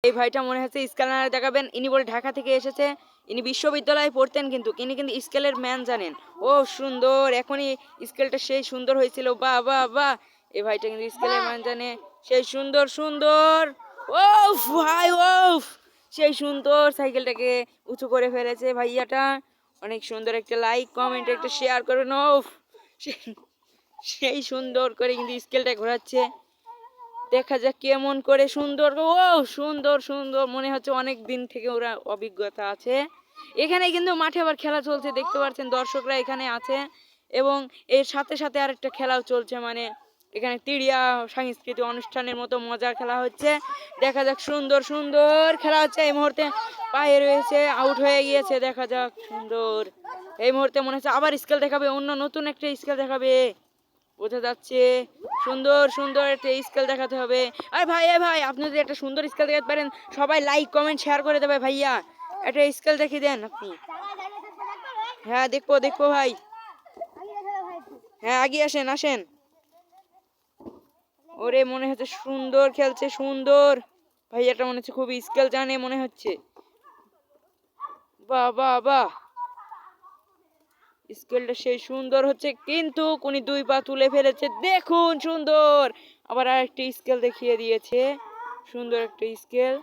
এই ভাইটা মনে হচ্ছে স্কেলার দেখাবেন। ইনি বলে ঢাকা থেকে এসেছে, ইনি বিশ্ববিদ্যালয়ে পড়তেন, কিন্তু ইনি কিন্তু স্কেলের ম্যান জানেন। ও সুন্দর, এখনই স্কেলটা সেই সুন্দর হয়েছিল। বাহ বাহ বাহ, এই ভাইটা কিন্তু স্কেলের ম্যান জানে, সেই সুন্দর সুন্দর। ও ভাই, ও সেই সুন্দর সাইকেলটাকে উঁচু করে ফেলেছে ভাইয়াটা। অনেক সুন্দর, একটা লাইক কমেন্ট একটা শেয়ার করবেন। ও সেই সুন্দর করে কিন্তু স্কেলটা ঘোরাচ্ছে। দেখা যাক কেমন করে সুন্দর। ও সুন্দর সুন্দর, মনে হচ্ছে অনেক দিন থেকে ওরা অভিজ্ঞতা আছে। এখানে কিন্তু মাঠে আবার খেলা চলছে, দেখতে পাচ্ছেন দর্শকরা এখানে আছে, এবং এর সাথে সাথে আরেকটা খেলাও চলছে, মানে এখানে তিড়িয়া সাংস্কৃতিক অনুষ্ঠানের মতো মজার খেলা হচ্ছে। দেখা যাক, সুন্দর সুন্দর খেলা হচ্ছে। এই মুহূর্তে পায়ে রয়েছে, আউট হয়ে গিয়েছে। দেখা যাক, সুন্দর। এই মুহূর্তে মনে হচ্ছে আবার স্কেল দেখাবে, অন্য নতুন একটা স্কেল দেখাবে, বোঝা যাচ্ছে। সুন্দর সুন্দর একটা স্কেল দেখাতে হবে। আরে ভাই, ভাই আপনি যদি একটা সুন্দর স্কেল দেখাতে পারেন, সবাই লাইক কমেন্ট শেয়ার করে দেবে ভাইয়া। একটা স্কেল দেখিয়ে দেন আপনি। হ্যাঁ দেখবো দেখবো ভাই। হ্যাঁ আগে আসেন আসেন। ওরে মনে হচ্ছে সুন্দর খেলছে, সুন্দর। ভাইয়াটা মনে হচ্ছে খুবই স্কেল জানে মনে হচ্ছে। বাহ বাহ বাহ, স্কেলটা সেই সুন্দর হচ্ছে, কিন্তু উনি দুই পা তুলে ফেলেছে, দেখুন সুন্দর। আবার আরেকটি স্কেল দেখিয়ে দিয়েছে, সুন্দর একটা স্কেল।